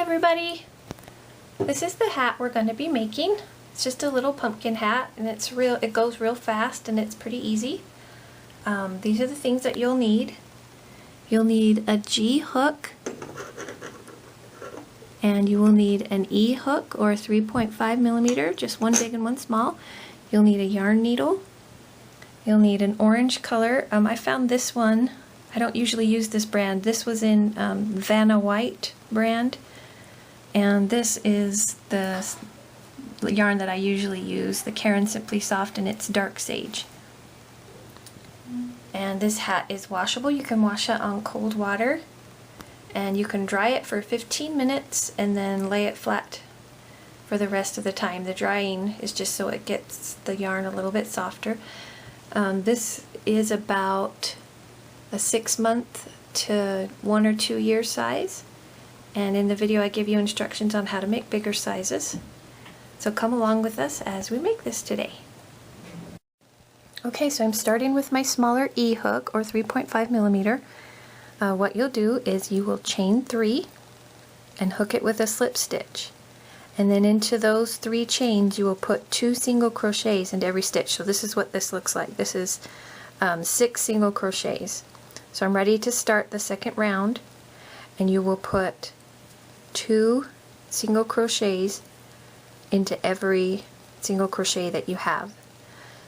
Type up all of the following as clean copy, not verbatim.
everybody! This is the hat we're going to be making. It's just a little pumpkin hat, and it goes real fast and it's pretty easy. These are the things that you'll need. You'll need a G hook, and you will need an E hook or a 3.5 millimeter, just one big and one small. You'll need a yarn needle. You'll need an orange color. I found this one. I don't usually use this brand. This was in Vanna White brand, and this is the yarn that I usually use, the Caron Simply Soft, and it's Dark Sage. And this hat is washable. You can wash it on cold water, and you can dry it for 15 minutes and then lay it flat for the rest of the time. The drying is just so it gets the yarn a little bit softer. This is about a 6-month to 1 or 2 year size, and in the video I give you instructions on how to make bigger sizes. So come along with us as we make this today. Okay, so I'm starting with my smaller E hook or 3.5 millimeter. What you'll do is you will chain 3 and hook it with a slip stitch, and then into those 3 chains you will put 2 single crochets into every stitch. So this is what this looks like. This is 6 single crochets. So I'm ready to start the second round, and you will put 2 single crochets into every single crochet that you have.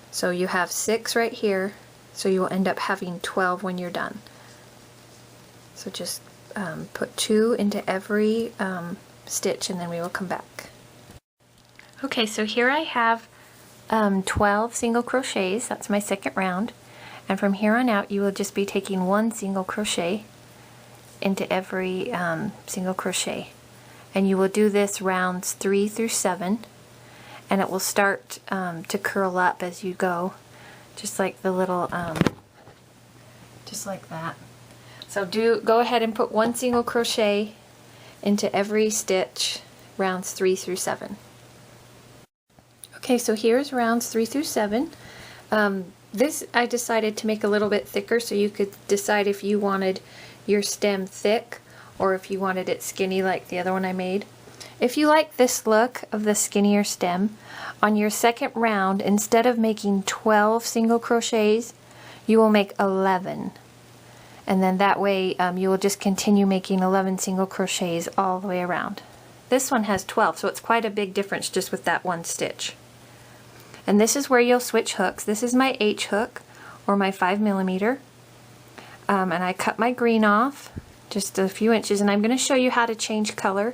So you have 6 right here, so you will end up having 12 when you're done. So just put 2 into every stitch, and then we will come back. Okay, so here I have 12 single crochets. That's my second round. And from here on out you will just be taking 1 single crochet into every single crochet, and you will do this rounds 3 through 7, and it will start to curl up as you go, just like the little just like that. So go ahead and put 1 single crochet into every stitch rounds 3 through 7. Okay, so here's rounds 3 through 7. This I decided to make a little bit thicker so you could decide if you wanted your stem thick or if you wanted it skinny like the other one I made. If you like this look of the skinnier stem, on your second round, instead of making 12 single crochets, you will make 11. And then that way you will just continue making 11 single crochets all the way around. This one has 12, so it's quite a big difference just with that one stitch. And this is where you'll switch hooks. This is my H hook, or my 5 millimeter. And I cut my green off just a few inches, and I'm going to show you how to change color.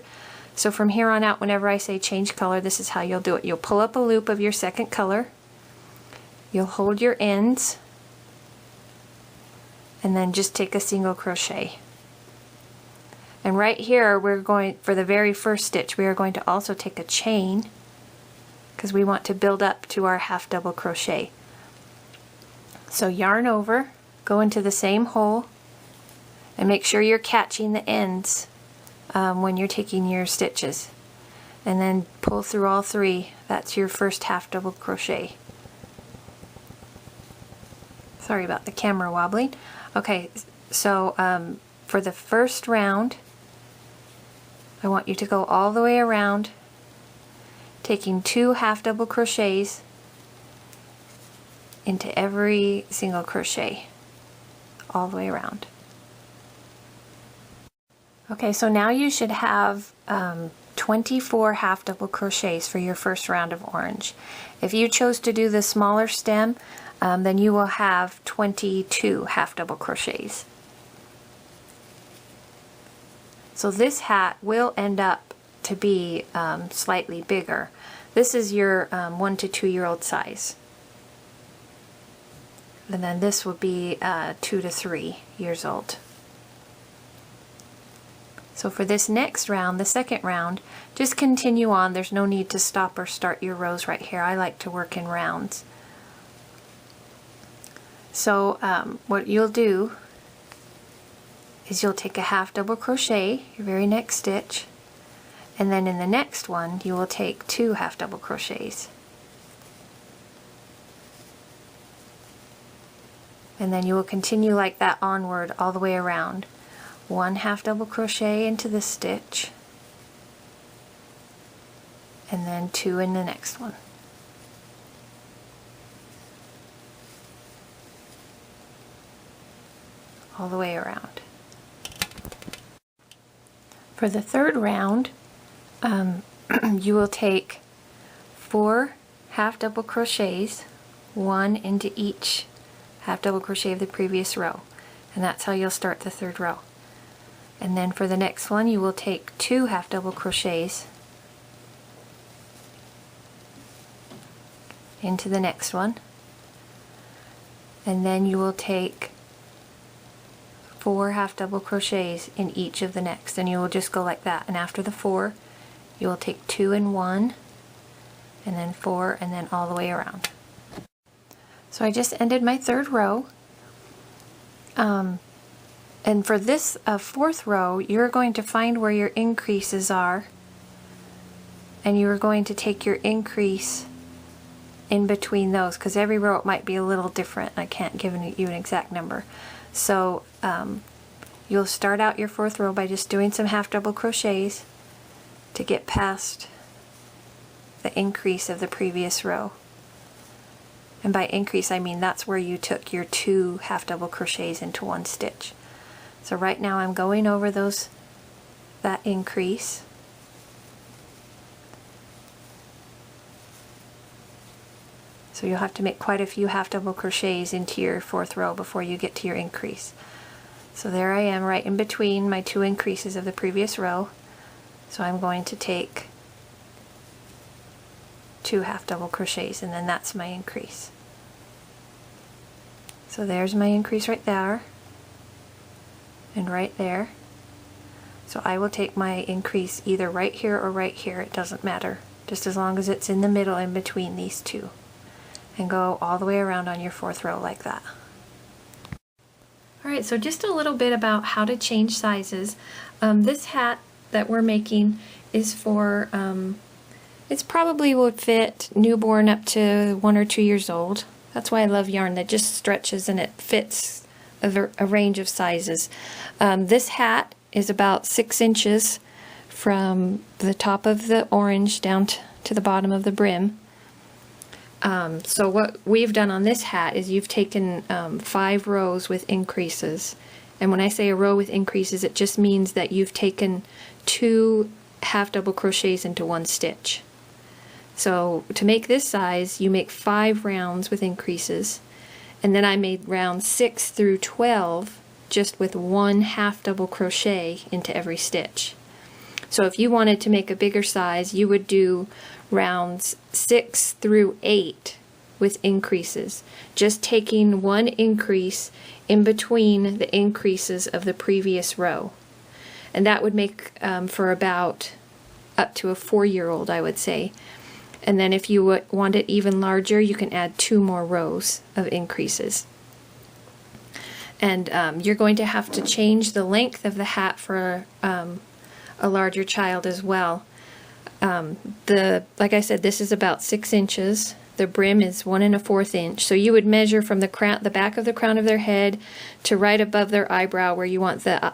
So from here on out, whenever I say change color, this is how you'll do it. You'll pull up a loop of your second color, you'll hold your ends, and then just take a single crochet. And right here, we're going, for the very first stitch, we are going to also take a chain, because we want to build up to our half double crochet. So yarn over, go into the same hole, and make sure you're catching the ends when you're taking your stitches, and then pull through all 3. That's your first half double crochet. Sorry about the camera wobbling. Okay, so for the first round I want you to go all the way around, taking 2 half double crochets into every single crochet all the way around. Okay, so now you should have 24 half double crochets for your first round of orange. If you chose to do the smaller stem, then you will have 22 half double crochets. So this hat will end up to be slightly bigger. This is your 1 to 2 year old size, and then this will be 2 to 3 years old. So for this next round, the second round, just continue on. There's no need to stop or start your rows right here. I like to work in rounds. So what you'll do is you'll take a half double crochet, your very next stitch, and then in the next one you will take 2 half double crochets, and then you will continue like that onward all the way around. 1 half double crochet into the stitch, and then 2 in the next one. All the way around. For the third round, you will take 4 half double crochets, 1 into each half double crochet of the previous row, and that's how you'll start the third row. And then for the next one, you will take 2 half double crochets into the next one, and then you will take 4 half double crochets in each of the next, and you will just go like that. And after the 4, you will take 2 in 1, and then 4, and then all the way around. So I just ended my third row, and for this fourth row, you're going to find where your increases are, and you are going to take your increase in between those, because every row it might be a little different. I can't give you an exact number. So you'll start out your fourth row by just doing some half double crochets to get past the increase of the previous row. And by increase I mean that's where you took your 2 half double crochets into one stitch. So right now I'm going over that increase. So you'll have to make quite a few half double crochets into your fourth row before you get to your increase. So there I am right in between my 2 increases of the previous row. So I'm going to take 2 half double crochets, and then that's my increase. So there's my increase right there and right there. So I will take my increase either right here or right here, it doesn't matter, just as long as it's in the middle in between these two, and go all the way around on your fourth row like that. Alright, so just a little bit about how to change sizes. This hat that we're making is for, it's probably would fit newborn up to 1 or 2 years old. That's why I love yarn that just stretches and it fits a range of sizes. This hat is about 6 inches from the top of the orange down to the bottom of the brim. So what we've done on this hat is you've taken 5 rows with increases, and when I say a row with increases, it just means that you've taken 2 half double crochets into one stitch. So to make this size, you make 5 rounds with increases, and then I made rounds 6 through 12 just with 1 half double crochet into every stitch. So if you wanted to make a bigger size, you would do rounds 6 through 8 with increases, just taking 1 increase in between the increases of the previous row. And that would make for about up to a 4-year-old, I would say. And then if you want it even larger, you can add 2 more rows of increases. And you're going to have to change the length of the hat for a larger child as well. Like I said, this is about 6 inches. The brim is 1 1/4 inch. So you would measure from the back of the crown of their head to right above their eyebrow where you want the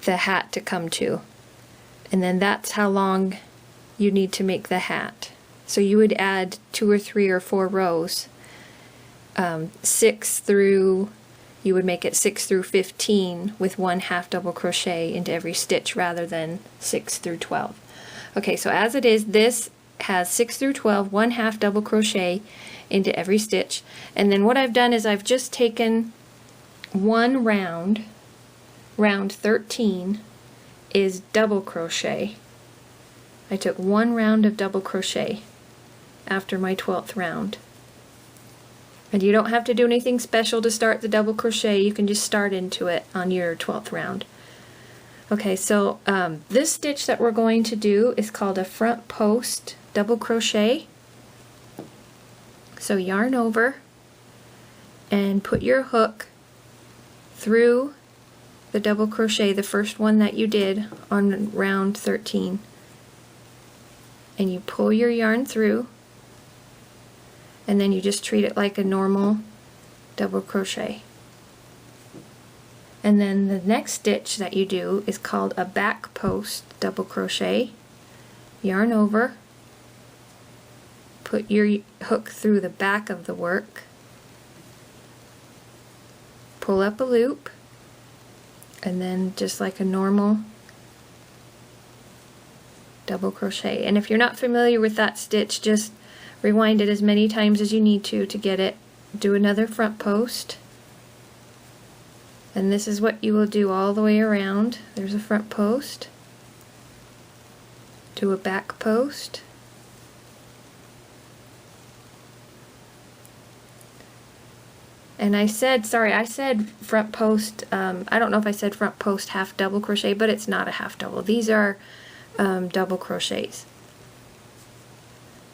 hat to come to. And then that's how long you need to make the hat. So you would add 2 or 3 or 4 rows. 6 through, you would make it 6 through 15 with 1 half double crochet into every stitch rather than 6 through 12. Okay, so as it is, this has 6 through 12, 1 half double crochet into every stitch. And then what I've done is I've just taken one round, round 13 is double crochet. I took 1 round of double crochet after my 12th round. And you don't have to do anything special to start the double crochet, you can just start into it on your 12th round. Okay, so this stitch that we're going to do is called a front post double crochet. So yarn over and put your hook through the double crochet, the first one that you did on round 13. And you pull your yarn through, and then you just treat it like a normal double crochet. And then the next stitch that you do is called a back post double crochet. yarn over, put your hook through the back of the work, pull up a loop, and then just like a normal double crochet. And if you're not familiar with that stitch, just rewind it as many times as you need to get it. Do another front post, and this is what you will do all the way around. There's a front post, do a back post, and I said front post, I don't know if I said front post half double crochet, but it's not a half double. These are double crochets.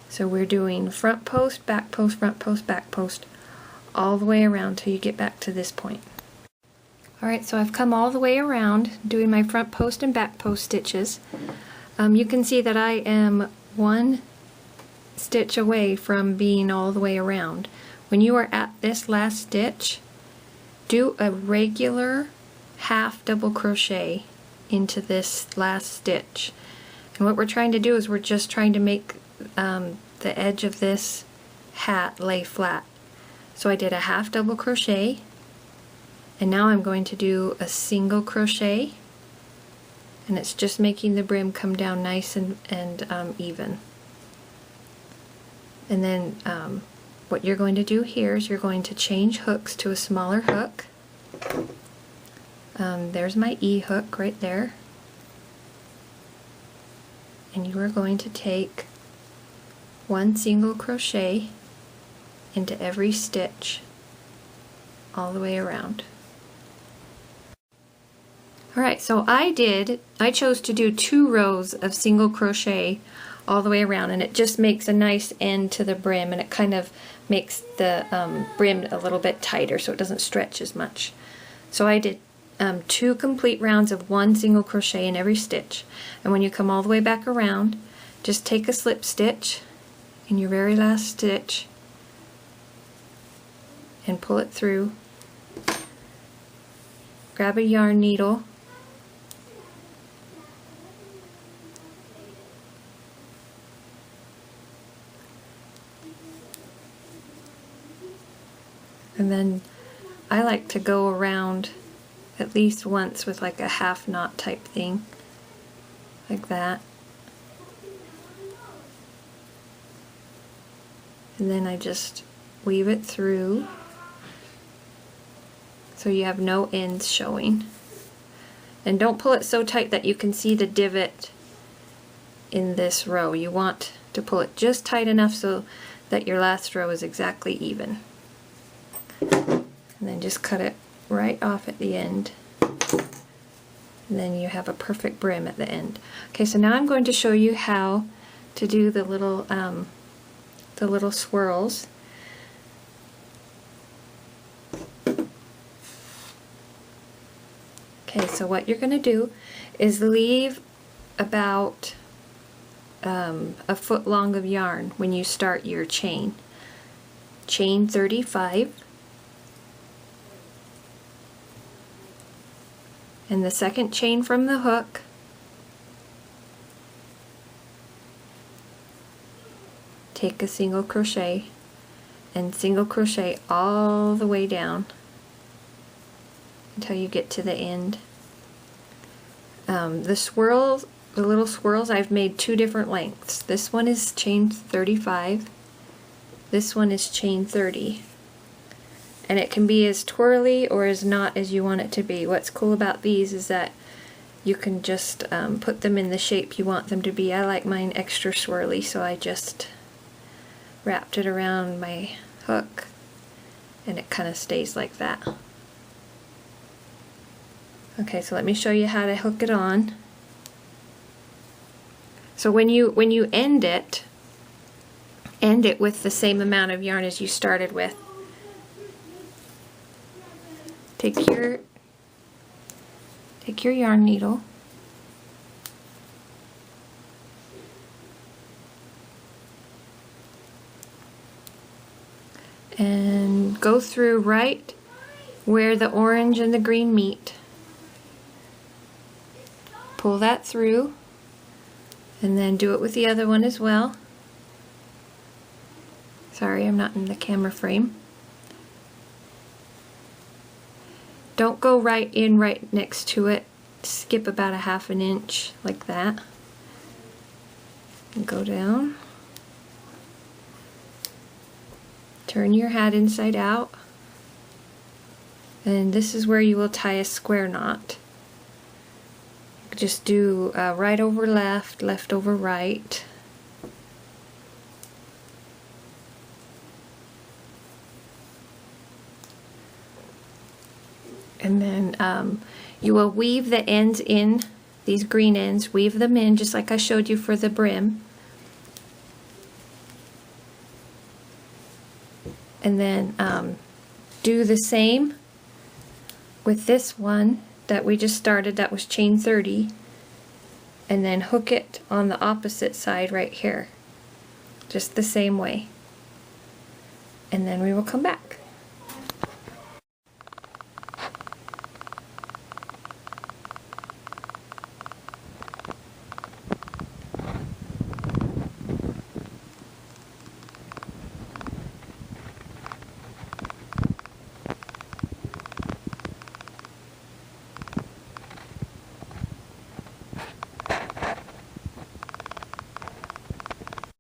So we're doing front post, back post, front post, back post, all the way around till you get back to this point. Alright, so I've come all the way around doing my front post and back post stitches. You can see that I am one stitch away from being all the way around. When you are at this last stitch, do a regular half double crochet into this last stitch. And what we're trying to do is we're just trying to make the edge of this hat lay flat. So I did a half double crochet, and now I'm going to do a single crochet, and it's just making the brim come down nice and even. And then what you're going to do here is you're going to change hooks to a smaller hook. There's my E hook right there. And you are going to take one single crochet into every stitch all the way around. Alright, so I chose to do 2 rows of single crochet all the way around, and it just makes a nice end to the brim, and it kind of makes the brim a little bit tighter so it doesn't stretch as much. So I did 2 complete rounds of 1 single crochet in every stitch, and when you come all the way back around, just take a slip stitch in your very last stitch and pull it through. Grab a yarn needle, and then I like to go around at least once with like a half knot type thing, like that. And then I just weave it through so you have no ends showing. And don't pull it so tight that you can see the divot in this row. You want to pull it just tight enough so that your last row is exactly even. And then just cut it right off at the end. And then you have a perfect brim at the end. Okay, so now I'm going to show you how to do the little swirls. Okay, so what you're going to do is leave about a foot long of yarn when you start your chain. Chain 35. And the second chain from the hook, take a single crochet and single crochet all the way down until you get to the end. The swirls, the little swirls, I've made 2 different lengths. This one is chain 35, this one is chain 30. And it can be as twirly or as not as you want it to be. What's cool about these is that you can just put them in the shape you want them to be. I like mine extra swirly, so I just wrapped it around my hook and it kind of stays like that. Okay, so let me show you how to hook it on. So when you end it with the same amount of yarn as you started with. Take your yarn needle and go through right where the orange and the green meet. Pull that through And then do it with the other one as well. Sorry, I'm not in the camera frame. Don't go right next to it. Skip about a ½ an inch like that. And go down. Turn your hat inside out. And this is where you will tie a square knot. Just do right over left, left over right. And then you will weave the ends in, these green ends, weave them in just like I showed you for the brim. And then do the same with this one that we just started, that was chain 30, and then hook it on the opposite side right here, just the same way. And then we will come back.